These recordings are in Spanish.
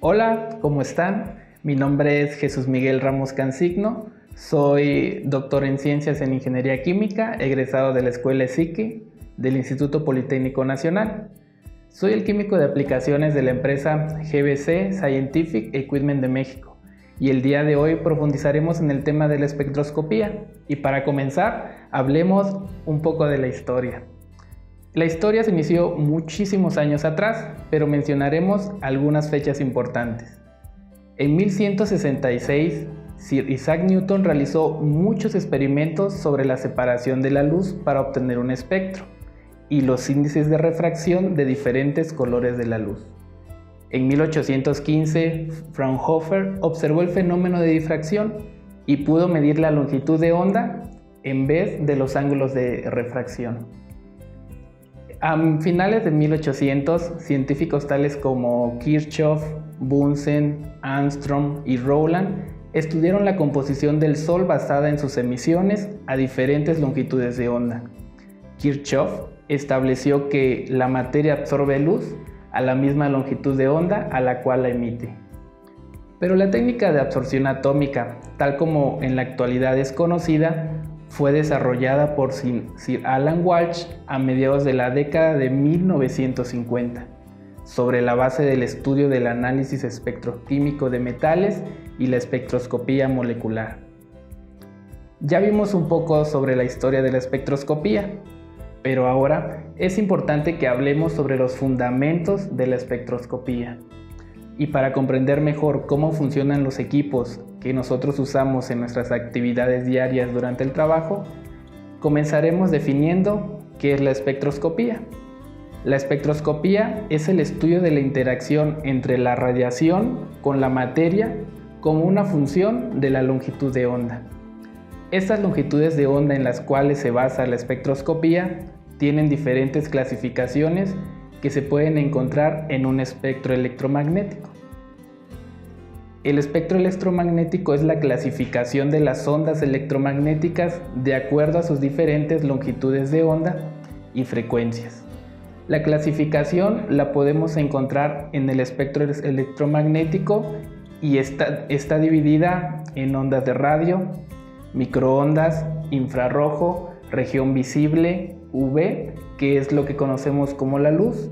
Hola, ¿cómo están? Mi nombre es Jesús Miguel Ramos Cansigno, soy doctor en Ciencias en Ingeniería Química, egresado de la Escuela ESIQUI del Instituto Politécnico Nacional. Soy el químico de aplicaciones de la empresa GBC Scientific Equipment de México y el día de hoy profundizaremos en el tema de la espectroscopía. Y para comenzar, hablemos un poco de la historia. La historia se inició muchísimos años atrás, pero mencionaremos algunas fechas importantes. En 1166, Sir Isaac Newton realizó muchos experimentos sobre la separación de la luz para obtener un espectro y los índices de refracción de diferentes colores de la luz. En 1815, Fraunhofer observó el fenómeno de difracción y pudo medir la longitud de onda en vez de los ángulos de refracción. A finales de 1800, científicos tales como Kirchhoff, Bunsen, Armstrong y Rowland estudiaron la composición del Sol basada en sus emisiones a diferentes longitudes de onda. Kirchhoff estableció que la materia absorbe luz a la misma longitud de onda a la cual la emite. Pero la técnica de absorción atómica, tal como en la actualidad es conocida, fue desarrollada por Sir Alan Walsh a mediados de la década de 1950, sobre la base del estudio del análisis espectroquímico de metales y la espectroscopía molecular. Ya vimos un poco sobre la historia de la espectroscopía, pero ahora es importante que hablemos sobre los fundamentos de la espectroscopía. Y para comprender mejor cómo funcionan los equipos que nosotros usamos en nuestras actividades diarias durante el trabajo, comenzaremos definiendo qué es la espectroscopía. La espectroscopía es el estudio de la interacción entre la radiación con la materia como una función de la longitud de onda. Estas longitudes de onda en las cuales se basa la espectroscopía tienen diferentes clasificaciones que se pueden encontrar en un espectro electromagnético. El espectro electromagnético es la clasificación de las ondas electromagnéticas de acuerdo a sus diferentes longitudes de onda y frecuencias. La clasificación la podemos encontrar en el espectro electromagnético y está dividida en ondas de radio, microondas, infrarrojo, región visible, UV, que es lo que conocemos como la luz,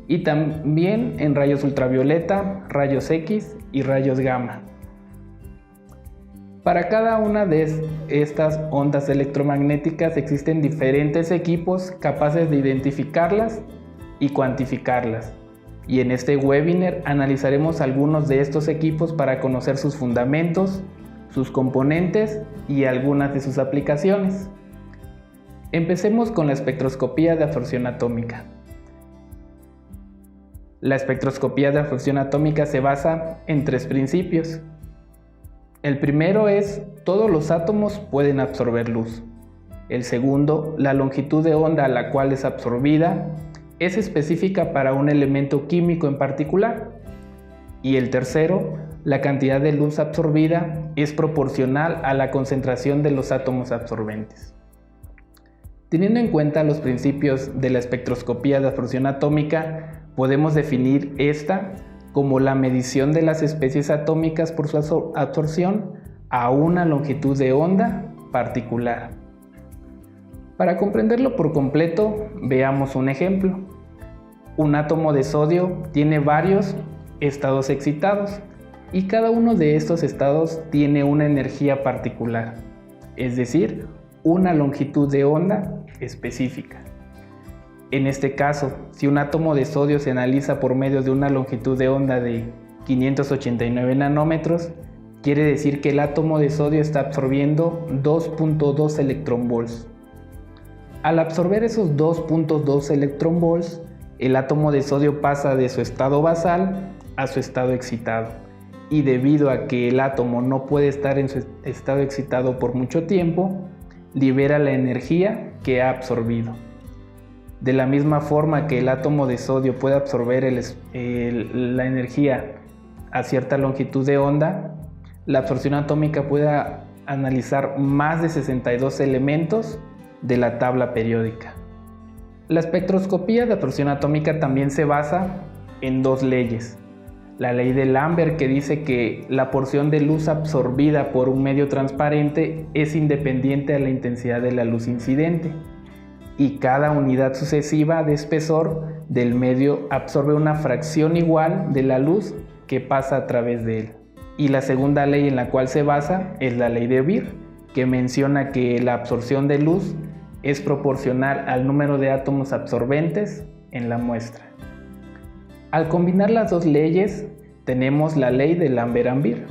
y también en rayos ultravioleta, rayos X y rayos gamma. Para cada una de estas ondas electromagnéticas existen diferentes equipos capaces de identificarlas y cuantificarlas. Y en este webinar analizaremos algunos de estos equipos para conocer sus fundamentos, sus componentes y algunas de sus aplicaciones. Empecemos con la espectroscopía de absorción atómica. La espectroscopía de absorción atómica se basa en tres principios. El primero es: todos los átomos pueden absorber luz. El segundo, la longitud de onda a la cual es absorbida es específica para un elemento químico en particular. Y el tercero, la cantidad de luz absorbida es proporcional a la concentración de los átomos absorbentes. Teniendo en cuenta los principios de la espectroscopía de absorción atómica, podemos definir esta como la medición de las especies atómicas por su absorción a una longitud de onda particular. Para comprenderlo por completo, veamos un ejemplo. Un átomo de sodio tiene varios estados excitados y cada uno de estos estados tiene una energía particular, es decir, una longitud de onda específica. En este caso, si un átomo de sodio se analiza por medio de una longitud de onda de 589 nanómetros, quiere decir que el átomo de sodio está absorbiendo 2.2 electronvolts. Al absorber esos 2.2 electronvolts, el átomo de sodio pasa de su estado basal a su estado excitado. Y debido a que el átomo no puede estar en su estado excitado por mucho tiempo, libera la energía que ha absorbido. De la misma forma que el átomo de sodio puede absorber la energía a cierta longitud de onda, la absorción atómica puede analizar más de 62 elementos de la tabla periódica. La espectroscopía de absorción atómica también se basa en dos leyes. la ley de Lambert, que dice que la porción de luz absorbida por un medio transparente es independiente a la intensidad de la luz incidente, y cada unidad sucesiva de espesor del medio absorbe una fracción igual de la luz que pasa a través de él. Y la segunda ley en la cual se basa es la ley de Beer, que menciona que la absorción de luz es proporcional al número de átomos absorbentes en la muestra. Al combinar las dos leyes, tenemos la ley de Lambert-Beer.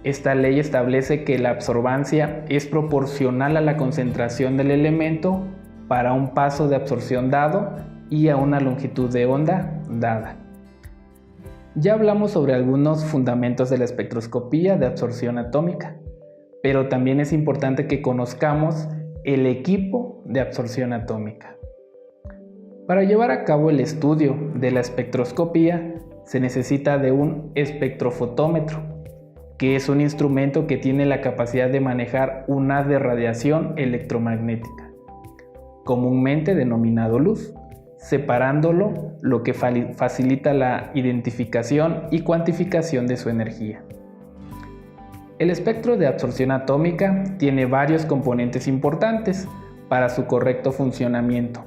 Esta ley establece que la absorbancia es proporcional a la concentración del elemento para un paso de absorción dado y a una longitud de onda dada. Ya hablamos sobre algunos fundamentos de la espectroscopía de absorción atómica, pero también es importante que conozcamos el equipo de absorción atómica. Para llevar a cabo el estudio de la espectroscopía se necesita de un espectrofotómetro, que es un instrumento que tiene la capacidad de manejar un haz de radiación electromagnética, comúnmente denominado luz, separándolo, lo que facilita la identificación y cuantificación de su energía. El espectro de absorción atómica tiene varios componentes importantes para su correcto funcionamiento,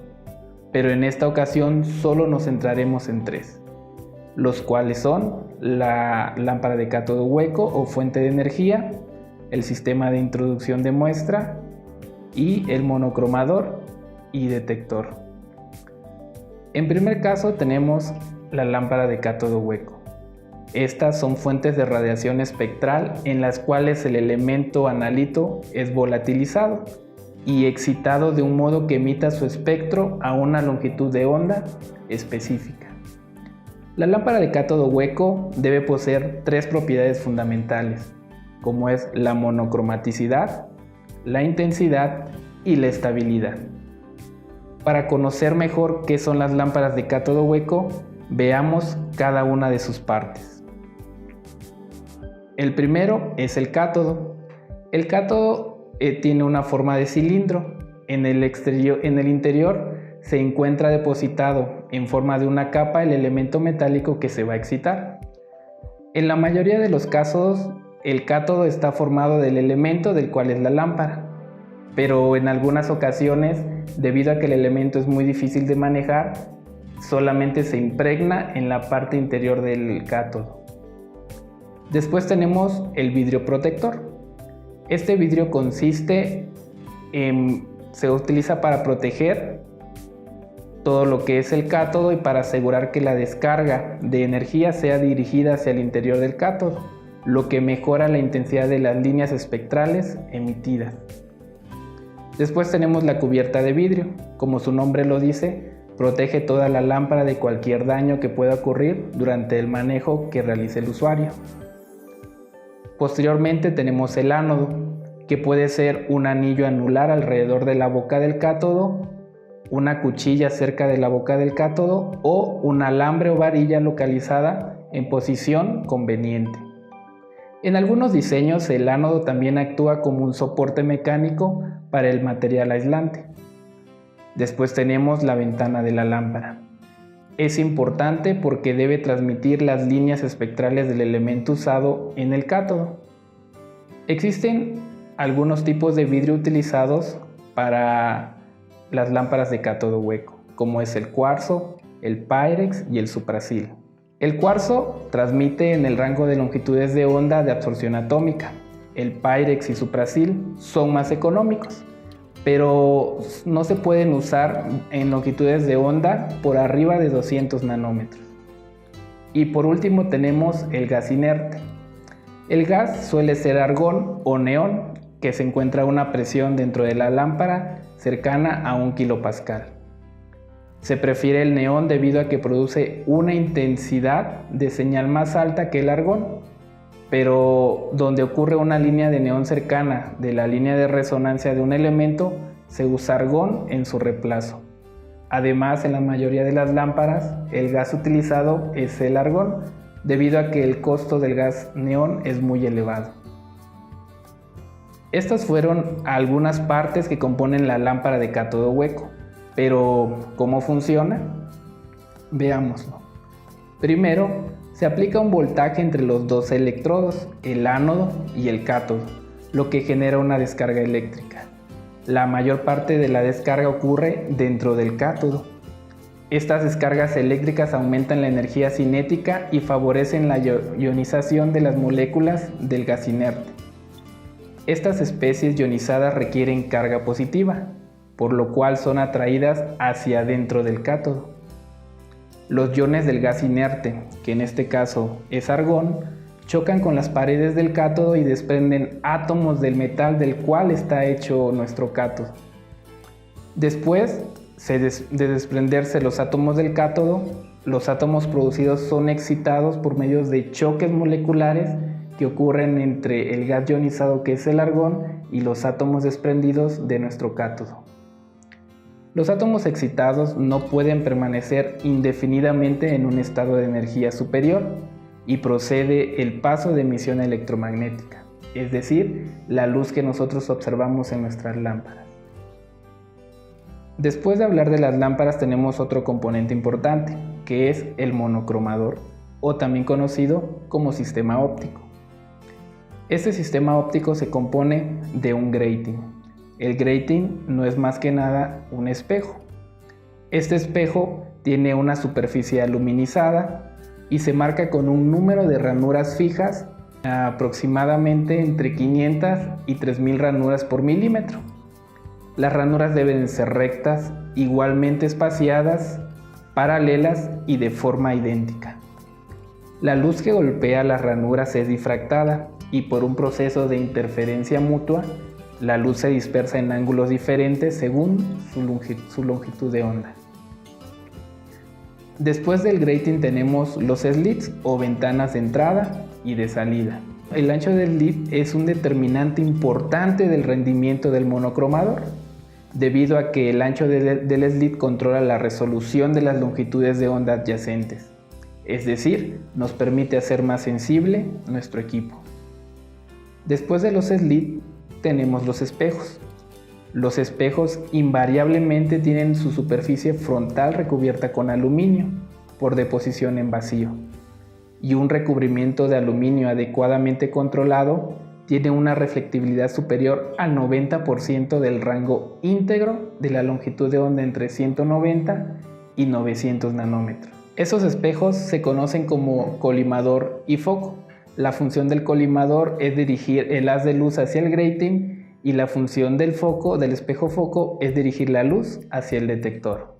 pero en esta ocasión solo nos centraremos en tres, los cuales son la lámpara de cátodo hueco o fuente de energía, el sistema de introducción de muestra y el monocromador y detector. En primer caso tenemos la lámpara de cátodo hueco. Estas son fuentes de radiación espectral en las cuales el elemento analito es volatilizado y excitado de un modo que emita su espectro a una longitud de onda específica. La lámpara de cátodo hueco debe poseer tres propiedades fundamentales, como es la monocromaticidad, la intensidad y la estabilidad. Para conocer mejor qué son las lámparas de cátodo hueco, veamos cada una de sus partes. El primero es el cátodo. El cátodo tiene una forma de cilindro. En el interior se encuentra depositado en forma de una capa el elemento metálico que se va a excitar. En la mayoría de los casos, el cátodo está formado del elemento del cual es la lámpara, pero en algunas ocasiones, debido a que el elemento es muy difícil de manejar, solamente se impregna en la parte interior del cátodo. Después tenemos el vidrio protector. Este vidrio se utiliza para proteger todo lo que es el cátodo y para asegurar que la descarga de energía sea dirigida hacia el interior del cátodo, lo que mejora la intensidad de las líneas espectrales emitidas. Después tenemos la cubierta de vidrio. Como su nombre lo dice, protege toda la lámpara de cualquier daño que pueda ocurrir durante el manejo que realice el usuario. Posteriormente tenemos el ánodo, que puede ser un anillo anular alrededor de la boca del cátodo, una cuchilla cerca de la boca del cátodo o un alambre o varilla localizada en posición conveniente. En algunos diseños el ánodo también actúa como un soporte mecánico para el material aislante. Después tenemos la ventana de la lámpara. Es importante porque debe transmitir las líneas espectrales del elemento usado en el cátodo. Existen algunos tipos de vidrio utilizados para las lámparas de cátodo hueco, como es el cuarzo, el pyrex y el suprasil. El cuarzo transmite en el rango de longitudes de onda de absorción atómica. El pyrex y suprasil son más económicos, pero no se pueden usar en longitudes de onda por arriba de 200 nanómetros. Y por último tenemos el gas inerte. El gas suele ser argón o neón, que se encuentra a una presión dentro de la lámpara cercana a 1 kilopascal. Se prefiere el neón debido a que produce una intensidad de señal más alta que el argón, pero donde ocurre una línea de neón cercana de la línea de resonancia de un elemento, se usa argón en su reemplazo. Además, en la mayoría de las lámparas, el gas utilizado es el argón, debido a que el costo del gas neón es muy elevado. Estas fueron algunas partes que componen la lámpara de cátodo hueco, pero ¿cómo funciona? Veámoslo. Primero, Se aplica un voltaje entre los dos electrodos, el ánodo y el cátodo, lo que genera una descarga eléctrica. La mayor parte de la descarga ocurre dentro del cátodo. Estas descargas eléctricas aumentan la energía cinética y favorecen la ionización de las moléculas del gas inerte. Estas especies ionizadas requieren carga positiva, por lo cual son atraídas hacia dentro del cátodo. Los iones del gas inerte, que en este caso es argón, chocan con las paredes del cátodo y desprenden átomos del metal del cual está hecho nuestro cátodo. Después de desprenderse los átomos del cátodo, los átomos producidos son excitados por medio de choques moleculares que ocurren entre el gas ionizado, que es el argón, y los átomos desprendidos de nuestro cátodo. Los átomos excitados no pueden permanecer indefinidamente en un estado de energía superior y procede el paso de emisión electromagnética, es decir, la luz que nosotros observamos en nuestras lámparas. Después de hablar de las lámparas tenemos otro componente importante, que es el monocromador, o también conocido como sistema óptico. Este sistema óptico se compone de un grating. El grating no es más que nada un espejo. Este espejo tiene una superficie aluminizada y se marca con un número de ranuras fijas, aproximadamente entre 500 y 3000 ranuras por milímetro. Las ranuras deben ser rectas, igualmente espaciadas, paralelas y de forma idéntica. La luz que golpea las ranuras es difractada y por un proceso de interferencia mutua, la luz se dispersa en ángulos diferentes según su longitud de onda. Después del grating tenemos los slits o ventanas de entrada y de salida. El ancho del slit es un determinante importante del rendimiento del monocromador, debido a que el ancho del slit controla la resolución de las longitudes de onda adyacentes, es decir, nos permite hacer más sensible nuestro equipo. Después de los slits tenemos los espejos. Los espejos invariablemente tienen su superficie frontal recubierta con aluminio por deposición en vacío, y un recubrimiento de aluminio adecuadamente controlado tiene una reflectibilidad superior al 90% del rango íntegro de la longitud de onda entre 190 y 900 nanómetros. Esos espejos se conocen como colimador y foco. La función del colimador es dirigir el haz de luz hacia el grating y la función del foco, del espejo foco, es dirigir la luz hacia el detector.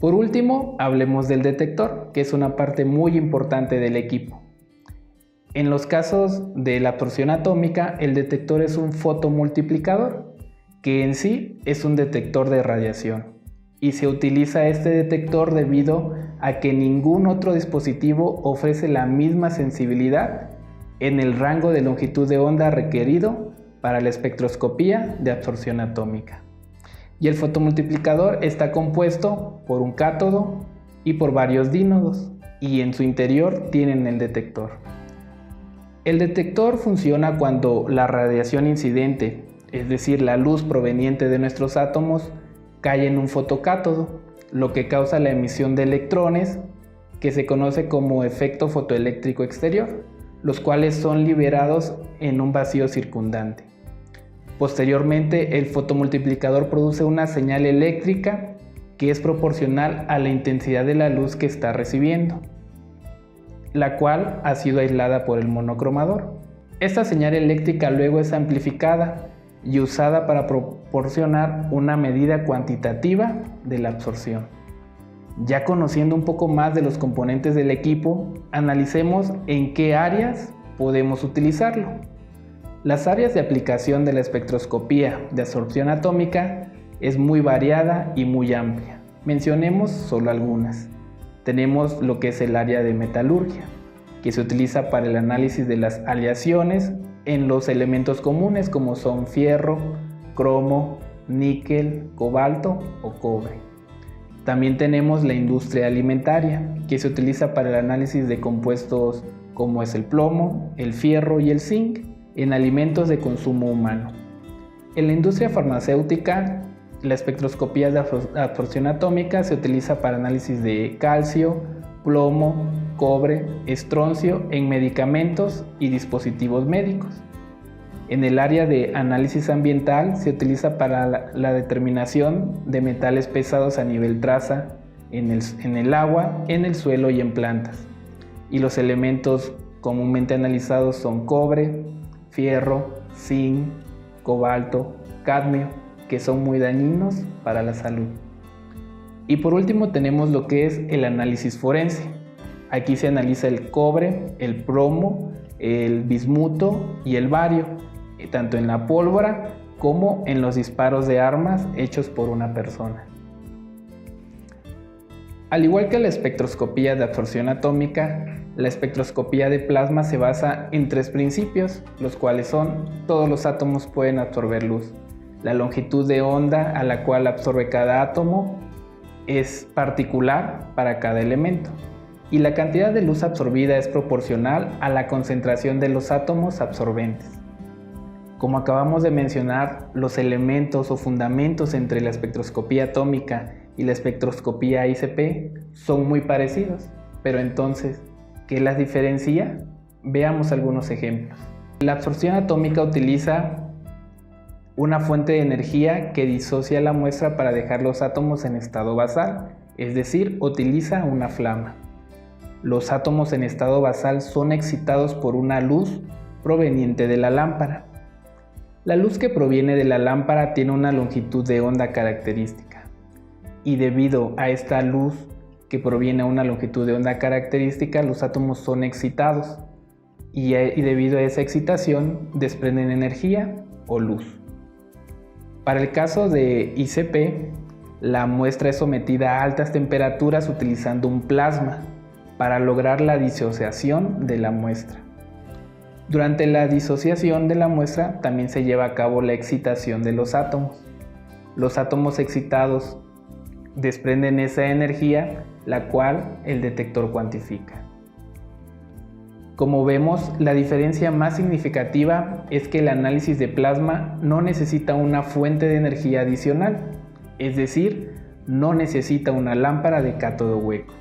Por último, hablemos del detector, que es una parte muy importante del equipo. En los casos de la absorción atómica, el detector es un fotomultiplicador, que en sí es un detector de radiación, y se utiliza este detector debido a que ningún otro dispositivo ofrece la misma sensibilidad en el rango de longitud de onda requerido para la espectroscopía de absorción atómica. Y el fotomultiplicador está compuesto por un cátodo y por varios dínodos, y en su interior tienen el detector. El detector funciona cuando la radiación incidente, es decir, la luz proveniente de nuestros átomos, cae en un fotocátodo, lo que causa la emisión de electrones, que se conoce como efecto fotoeléctrico exterior, los cuales son liberados en un vacío circundante. Posteriormente, el fotomultiplicador produce una señal eléctrica que es proporcional a la intensidad de la luz que está recibiendo, la cual ha sido aislada por el monocromador. Esta señal eléctrica luego es amplificada y usada para proporcionar una medida cuantitativa de la absorción. Ya conociendo un poco más de los componentes del equipo, analicemos en qué áreas podemos utilizarlo. Las áreas de aplicación de la espectroscopía de absorción atómica es muy variada y muy amplia. Mencionemos solo algunas. Tenemos lo que es el área de metalurgia, que se utiliza para el análisis de las aleaciones en los elementos comunes como son fierro, cromo, níquel, cobalto o cobre. También tenemos la industria alimentaria, que se utiliza para el análisis de compuestos como es el plomo, el fierro y el zinc en alimentos de consumo humano. En la industria farmacéutica, la espectroscopía de absorción atómica se utiliza para análisis de calcio, plomo, cobre, estroncio en medicamentos y dispositivos médicos. En el área de análisis ambiental se utiliza para la determinación de metales pesados a nivel traza en el agua, en el suelo y en plantas. Y los elementos comúnmente analizados son cobre, fierro, zinc, cobalto, cadmio, que son muy dañinos para la salud. Y por último tenemos lo que es el análisis forense. Aquí se analiza el cobre, el plomo, el bismuto y el bario, tanto en la pólvora como en los disparos de armas hechos por una persona. Al igual que la espectroscopía de absorción atómica, la espectroscopía de plasma se basa en 3 principios, los cuales son: todos los átomos pueden absorber luz, la longitud de onda a la cual absorbe cada átomo es particular para cada elemento, y la cantidad de luz absorbida es proporcional a la concentración de los átomos absorbentes. Como acabamos de mencionar, los elementos o fundamentos entre la espectroscopía atómica y la espectroscopía ICP son muy parecidos, pero entonces, ¿qué las diferencia? Veamos algunos ejemplos. La absorción atómica utiliza una fuente de energía que disocia la muestra para dejar los átomos en estado basal, es decir, utiliza una flama. Los átomos en estado basal son excitados por una luz proveniente de la lámpara. La luz que proviene de la lámpara tiene una longitud de onda característica, y debido a esta luz que proviene a una longitud de onda característica, los átomos son excitados, y debido a esa excitación desprenden energía o luz. Para el caso de ICP, la muestra es sometida a altas temperaturas utilizando un plasma para lograr la disociación de la muestra. Durante la disociación de la muestra también se lleva a cabo la excitación de los átomos. Los átomos excitados desprenden esa energía, la cual el detector cuantifica. Como vemos, la diferencia más significativa es que el análisis de plasma no necesita una fuente de energía adicional, es decir, no necesita una lámpara de cátodo hueco,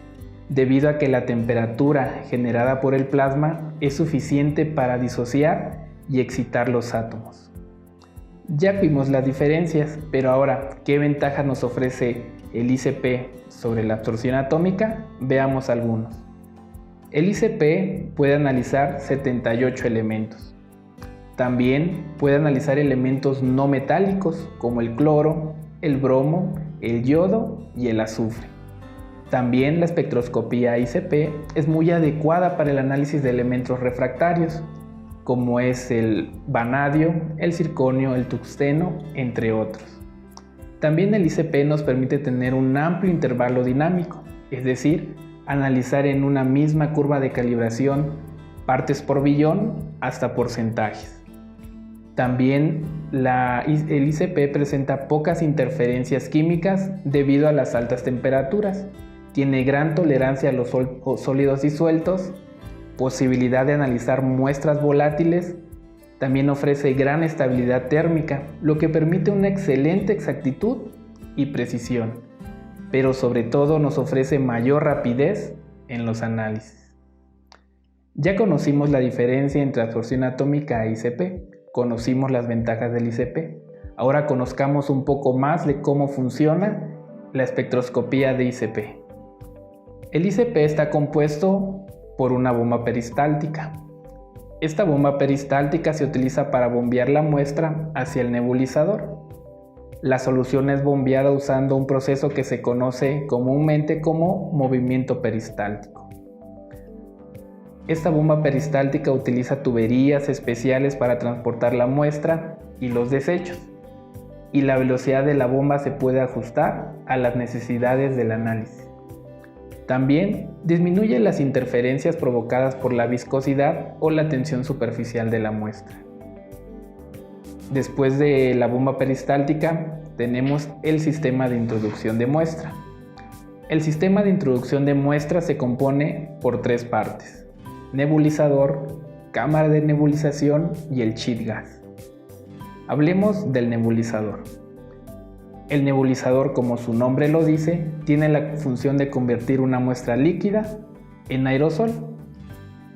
debido a que la temperatura generada por el plasma es suficiente para disociar y excitar los átomos. Ya vimos las diferencias, pero ahora, ¿qué ventaja nos ofrece el ICP sobre la absorción atómica? Veamos algunos. El ICP puede analizar 78 elementos. También puede analizar elementos no metálicos como el cloro, el bromo, el yodo y el azufre. También la espectroscopía ICP es muy adecuada para el análisis de elementos refractarios, como es el vanadio, el circonio, el tungsteno, entre otros. También el ICP nos permite tener un amplio intervalo dinámico, es decir, analizar en una misma curva de calibración partes por billón hasta porcentajes. También el ICP presenta pocas interferencias químicas debido a las altas temperaturas. Tiene gran tolerancia a los sólidos disueltos, posibilidad de analizar muestras volátiles, también ofrece gran estabilidad térmica, lo que permite una excelente exactitud y precisión, pero sobre todo nos ofrece mayor rapidez en los análisis. Ya conocimos la diferencia entre absorción atómica e ICP, conocimos las ventajas del ICP, ahora conozcamos un poco más de cómo funciona la espectroscopía de ICP. El ICP está compuesto por una bomba peristáltica. Esta bomba peristáltica se utiliza para bombear la muestra hacia el nebulizador. La solución es bombeada usando un proceso que se conoce comúnmente como movimiento peristáltico. Esta bomba peristáltica utiliza tuberías especiales para transportar la muestra y los desechos, y la velocidad de la bomba se puede ajustar a las necesidades del análisis. También disminuye las interferencias provocadas por la viscosidad o la tensión superficial de la muestra. Después de la bomba peristáltica tenemos el sistema de introducción de muestra. El sistema de introducción de muestra se compone por 3 partes: nebulizador, cámara de nebulización y el sheet gas. Hablemos del nebulizador. El nebulizador, como su nombre lo dice, tiene la función de convertir una muestra líquida en aerosol.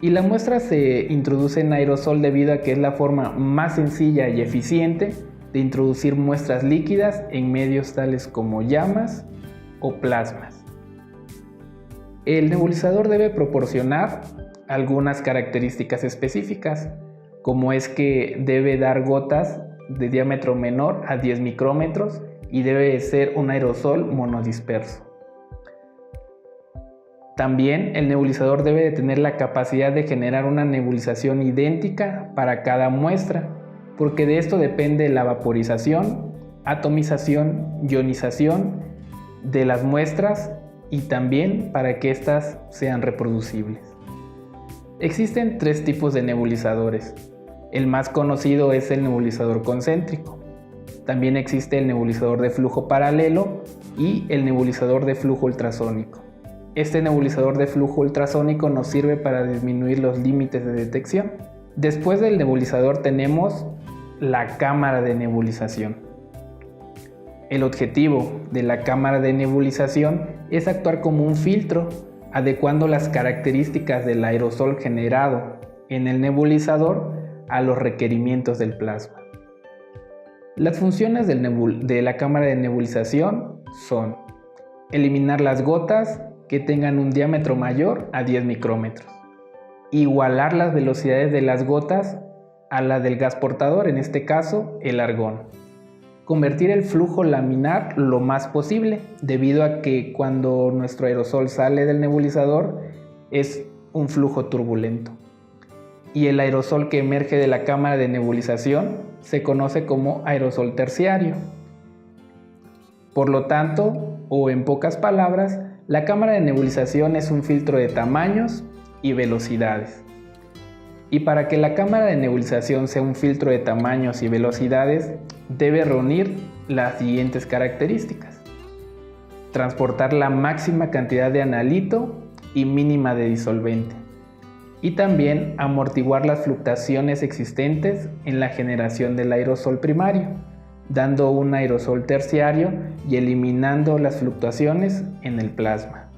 Y la muestra se introduce en aerosol debido a que es la forma más sencilla y eficiente de introducir muestras líquidas en medios tales como llamas o plasmas. El nebulizador debe proporcionar algunas características específicas, como es que debe dar gotas de diámetro menor a 10 micrómetros y debe ser un aerosol monodisperso. También el nebulizador debe de tener la capacidad de generar una nebulización idéntica para cada muestra, porque de esto depende la vaporización, atomización, ionización de las muestras y también para que éstas sean reproducibles. Existen 3 tipos de nebulizadores. El más conocido es el nebulizador concéntrico. También existe el nebulizador de flujo paralelo y el nebulizador de flujo ultrasónico. Este nebulizador de flujo ultrasónico nos sirve para disminuir los límites de detección. Después del nebulizador tenemos la cámara de nebulización. El objetivo de la cámara de nebulización es actuar como un filtro, adecuando las características del aerosol generado en el nebulizador a los requerimientos del plasma. Las funciones de la cámara de nebulización son eliminar las gotas que tengan un diámetro mayor a 10 micrómetros, igualar las velocidades de las gotas a la del gas portador, en este caso el argón, convertir el flujo laminar lo más posible, debido a que cuando nuestro aerosol sale del nebulizador es un flujo turbulento, y el aerosol que emerge de la cámara de nebulización se conoce como aerosol terciario. Por lo tanto, o en pocas palabras, la cámara de nebulización es un filtro de tamaños y velocidades. Y para que la cámara de nebulización sea un filtro de tamaños y velocidades, debe reunir las siguientes características: transportar la máxima cantidad de analito y mínima de disolvente, y también amortiguar las fluctuaciones existentes en la generación del aerosol primario, dando un aerosol terciario y eliminando las fluctuaciones en el plasma.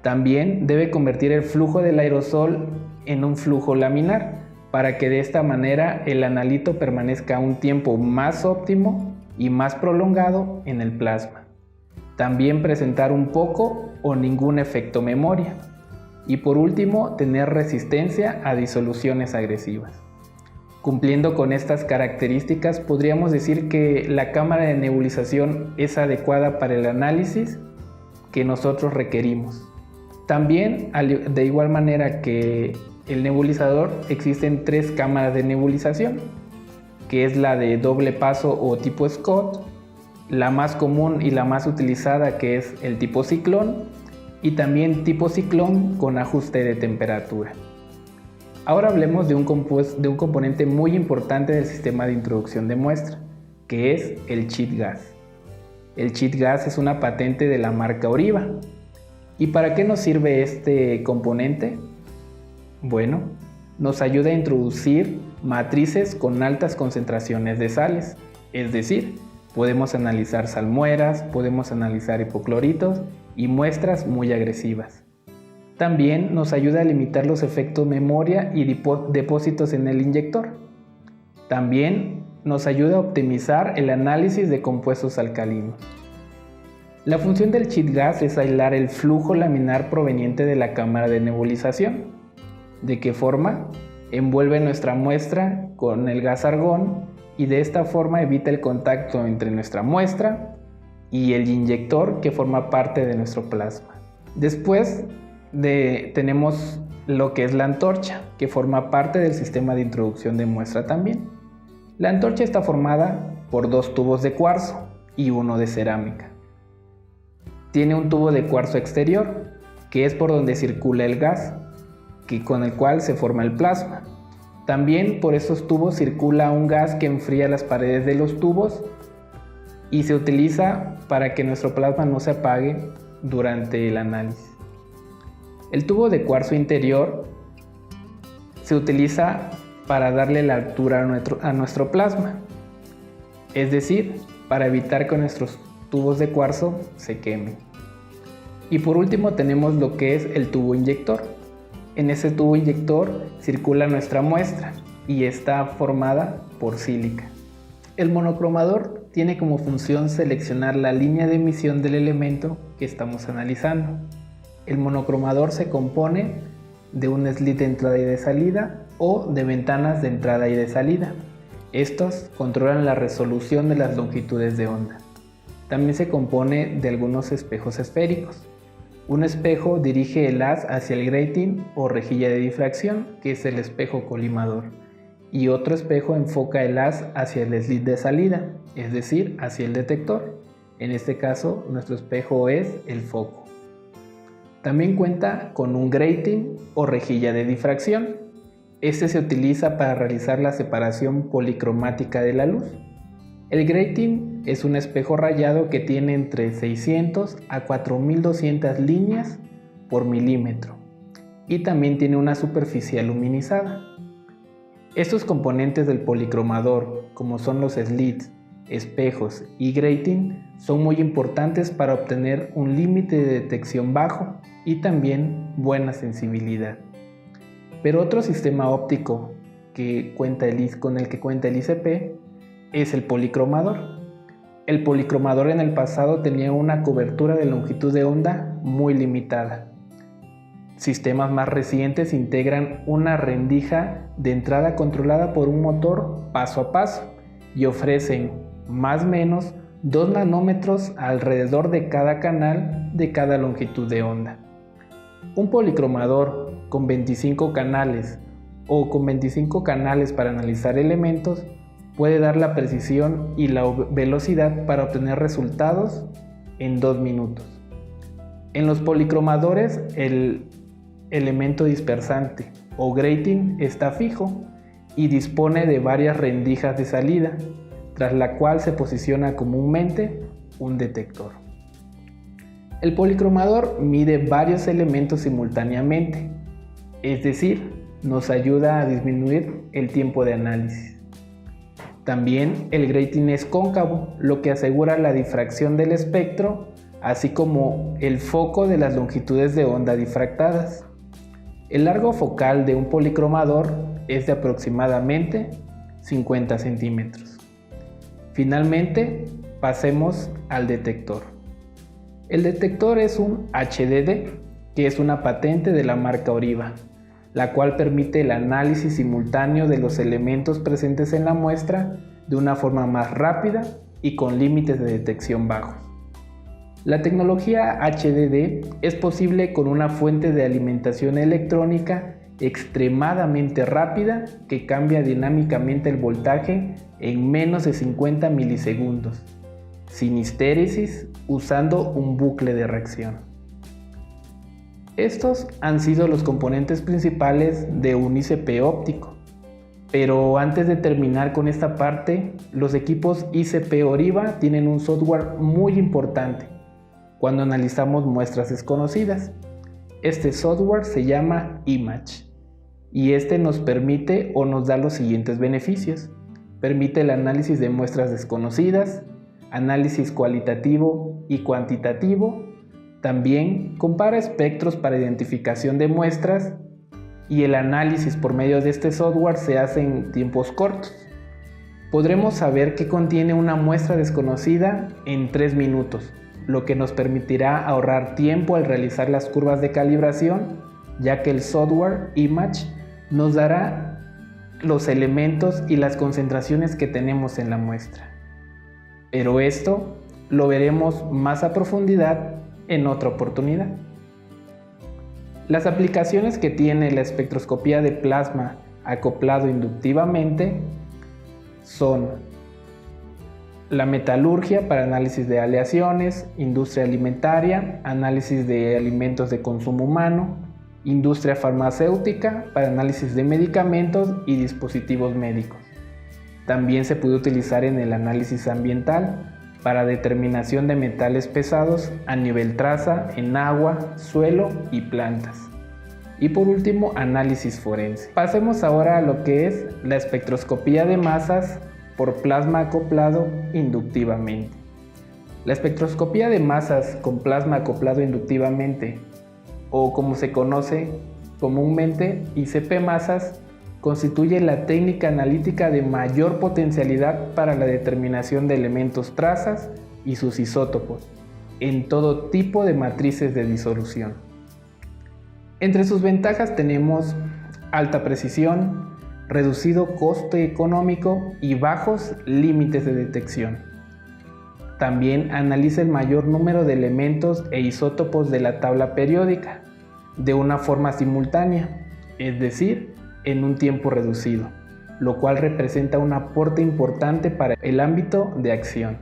También debe convertir el flujo del aerosol en un flujo laminar, para que de esta manera el analito permanezca un tiempo más óptimo y más prolongado en el plasma. También presentar un poco o ningún efecto memoria. Y por último, tener resistencia a disoluciones agresivas. Cumpliendo con estas características, podríamos decir que la cámara de nebulización es adecuada para el análisis que nosotros requerimos. También, de igual manera que el nebulizador, existen 3 cámaras de nebulización, que es la de doble paso o tipo Scott, la más común y la más utilizada, que es el tipo ciclón, y también tipo ciclón con ajuste de temperatura. Ahora hablemos de un componente muy importante del sistema de introducción de muestra, que es el cheat gas. El cheat gas es una patente de la marca Oriva. ¿Y para qué nos sirve este componente? Bueno, nos ayuda a introducir matrices con altas concentraciones de sales, es decir, podemos analizar salmueras, podemos analizar hipocloritos y muestras muy agresivas. También nos ayuda a limitar los efectos memoria y depósitos en el inyector. También nos ayuda a optimizar el análisis de compuestos alcalinos. La función del cheat gas es aislar el flujo laminar proveniente de la cámara de nebulización. ¿De qué forma? Envuelve nuestra muestra con el gas argón y de esta forma evita el contacto entre nuestra muestra y el inyector que forma parte de nuestro plasma. Después tenemos lo que es la antorcha, que forma parte del sistema de introducción de muestra también. La antorcha está formada por 2 tubos de cuarzo y uno de cerámica. Tiene un tubo de cuarzo exterior, que es por donde circula el gas, con el cual se forma el plasma. También por esos tubos circula un gas que enfría las paredes de los tubos y se utiliza para que nuestro plasma no se apague durante el análisis. El tubo de cuarzo interior se utiliza para darle la altura a nuestro plasma, es decir, para evitar que nuestros tubos de cuarzo se quemen. Y por último tenemos lo que es el tubo inyector, En ese tubo inyector circula nuestra muestra y está formada por sílica. El monocromador tiene como función seleccionar la línea de emisión del elemento que estamos analizando. El monocromador se compone de un slit de entrada y de salida o de ventanas de entrada y de salida. Estos controlan la resolución de las longitudes de onda. También se compone de algunos espejos esféricos. Un espejo dirige el haz hacia el grating o rejilla de difracción, que es el espejo colimador, y otro espejo enfoca el haz hacia el slit de salida, es decir, hacia el detector. En este caso, nuestro espejo es el foco. También cuenta con un grating o rejilla de difracción. Este se utiliza para realizar la separación policromática de la luz. El grating es un espejo rayado que tiene entre 600 a 4200 líneas por milímetro y también tiene una superficie aluminizada. Estos componentes del policromador, como son los slits, espejos y grating, son muy importantes para obtener un límite de detección bajo y también buena sensibilidad. Pero otro sistema óptico con el que cuenta el ICP es el policromador. El policromador en el pasado tenía una cobertura de longitud de onda muy limitada. Sistemas más recientes integran una rendija de entrada controlada por un motor paso a paso y ofrecen más o menos 2 nanómetros alrededor de cada canal de cada longitud de onda. Un policromador con 25 canales o con 25 canales para analizar elementos puede dar la precisión y la velocidad para obtener resultados en 2 minutos. En los policromadores el elemento dispersante o grating está fijo y dispone de varias rendijas de salida, tras la cual se posiciona comúnmente un detector. El policromador mide varios elementos simultáneamente, es decir, nos ayuda a disminuir el tiempo de análisis. También el grating es cóncavo, lo que asegura la difracción del espectro, así como el foco de las longitudes de onda difractadas. El largo focal de un policromador es de aproximadamente 50 centímetros. Finalmente, pasemos al detector. El detector es un HDD, que es una patente de la marca Oriva, la cual permite el análisis simultáneo de los elementos presentes en la muestra de una forma más rápida y con límites de detección bajos. La tecnología HDD es posible con una fuente de alimentación electrónica extremadamente rápida que cambia dinámicamente el voltaje en menos de 50 milisegundos, sin histéresis, usando un bucle de reacción. Estos han sido los componentes principales de un ICP óptico. Pero antes de terminar con esta parte, los equipos ICP Oriva tienen un software muy importante cuando analizamos muestras desconocidas. Este software se llama Image y este nos permite o nos da los siguientes beneficios. Permite el análisis de muestras desconocidas, análisis cualitativo y cuantitativo. También compara espectros para identificación de muestras y el análisis por medio de este software se hace en tiempos cortos. Podremos saber qué contiene una muestra desconocida en 3 minutos, lo que nos permitirá ahorrar tiempo al realizar las curvas de calibración, ya que el software Image nos dará los elementos y las concentraciones que tenemos en la muestra. Pero esto lo veremos más a profundidad en otra oportunidad. Las aplicaciones que tiene la espectroscopía de plasma acoplado inductivamente son la metalurgia para análisis de aleaciones, industria alimentaria, análisis de alimentos de consumo humano, industria farmacéutica para análisis de medicamentos y dispositivos médicos. También se puede utilizar en el análisis ambiental para determinación de metales pesados a nivel traza en agua, suelo y plantas. Y por último, análisis forense. Pasemos ahora a lo que es la espectroscopía de masas por plasma acoplado inductivamente. La espectroscopía de masas con plasma acoplado inductivamente, o como se conoce comúnmente ICP masas, constituye la técnica analítica de mayor potencialidad para la determinación de elementos trazas y sus isótopos en todo tipo de matrices de disolución. Entre sus ventajas tenemos alta precisión, reducido coste económico y bajos límites de detección. También analiza el mayor número de elementos e isótopos de la tabla periódica de una forma simultánea, es decir, en un tiempo reducido, lo cual representa un aporte importante para el ámbito de acción.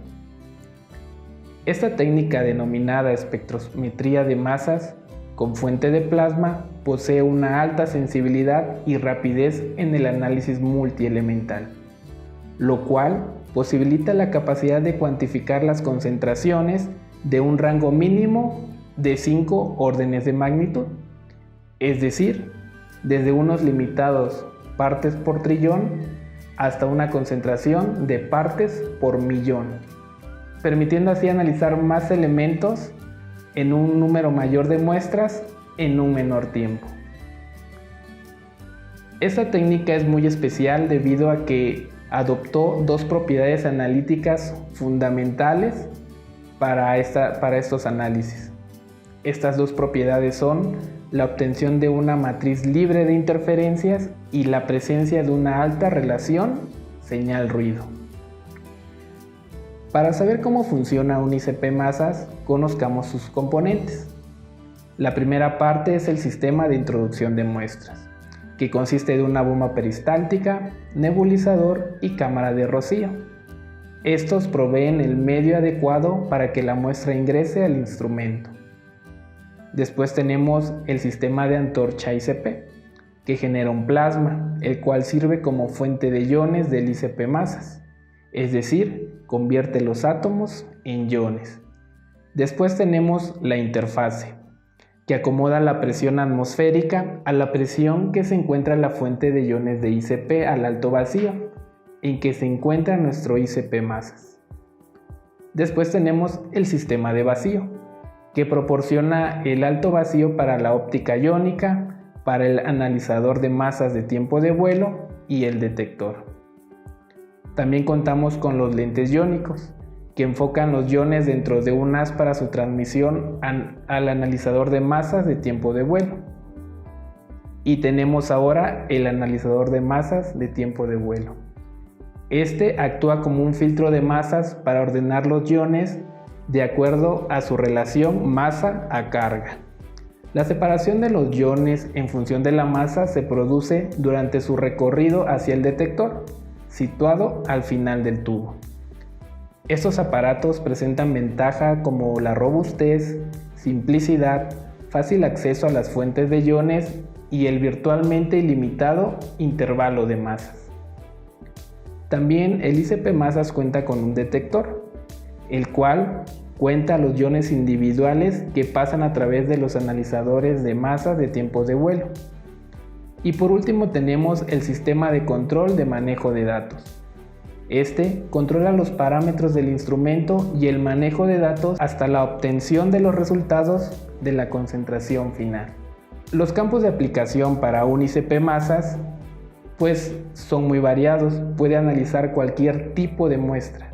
Esta técnica, denominada espectrometría de masas con fuente de plasma, posee una alta sensibilidad y rapidez en el análisis multielemental, lo cual posibilita la capacidad de cuantificar las concentraciones de un rango mínimo de 5 órdenes de magnitud, es decir, desde unos limitados partes por trillón hasta una concentración de partes por millón, permitiendo así analizar más elementos en un número mayor de muestras en un menor tiempo. Esta técnica es muy especial debido a que adoptó dos propiedades analíticas fundamentales para estos análisis. Estas dos propiedades son la obtención de una matriz libre de interferencias y la presencia de una alta relación señal-ruido. Para saber cómo funciona un ICP masas, conozcamos sus componentes. La primera parte es el sistema de introducción de muestras, que consiste de una bomba peristáltica, nebulizador y cámara de rocío. Estos proveen el medio adecuado para que la muestra ingrese al instrumento. Después tenemos el sistema de antorcha ICP, que genera un plasma, el cual sirve como fuente de iones del ICP masas, es decir, convierte los átomos en iones. Después tenemos la interfase, que acomoda la presión atmosférica a la presión que se encuentra en la fuente de iones de ICP al alto vacío, en que se encuentra nuestro ICP masas. Después tenemos el sistema de vacío, que proporciona el alto vacío para la óptica iónica, para el analizador de masas de tiempo de vuelo y el detector. También contamos con los lentes iónicos, que enfocan los iones dentro de un haz para su transmisión al analizador de masas de tiempo de vuelo. Y tenemos ahora el analizador de masas de tiempo de vuelo. Este actúa como un filtro de masas para ordenar los iones de acuerdo a su relación masa a carga. La separación de los iones en función de la masa se produce durante su recorrido hacia el detector, situado al final del tubo. Estos aparatos presentan ventajas como la robustez, simplicidad, fácil acceso a las fuentes de iones y el virtualmente ilimitado intervalo de masas. También el ICP masas cuenta con un detector, el cual cuenta los iones individuales que pasan a través de los analizadores de masas de tiempos de vuelo. Y por último tenemos el sistema de control de manejo de datos. Este controla los parámetros del instrumento y el manejo de datos hasta la obtención de los resultados de la concentración final. Los campos de aplicación para un ICP masas son muy variados. Puede analizar cualquier tipo de muestra.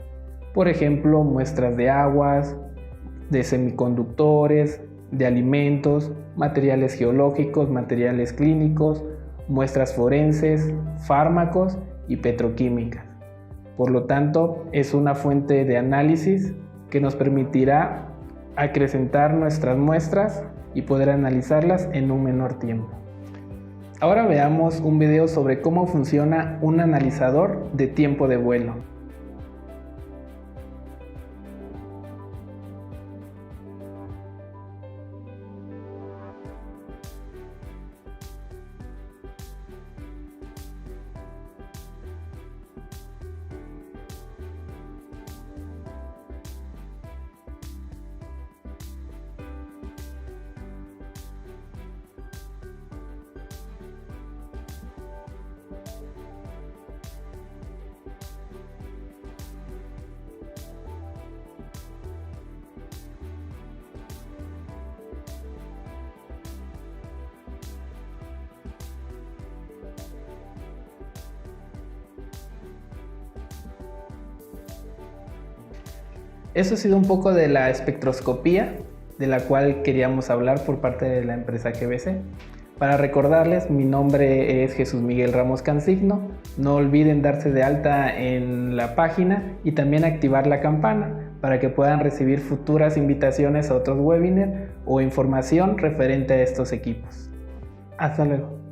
Por ejemplo, muestras de aguas, de semiconductores, de alimentos, materiales geológicos, materiales clínicos, muestras forenses, fármacos y petroquímicas. Por lo tanto, es una fuente de análisis que nos permitirá acrecentar nuestras muestras y poder analizarlas en un menor tiempo. Ahora veamos un video sobre cómo funciona un analizador de tiempo de vuelo. Eso ha sido un poco de la espectroscopía, de la cual queríamos hablar por parte de la empresa GBC. Para recordarles, mi nombre es Jesús Miguel Ramos Cansigno. No olviden darse de alta en la página y también activar la campana para que puedan recibir futuras invitaciones a otros webinars o información referente a estos equipos. Hasta luego.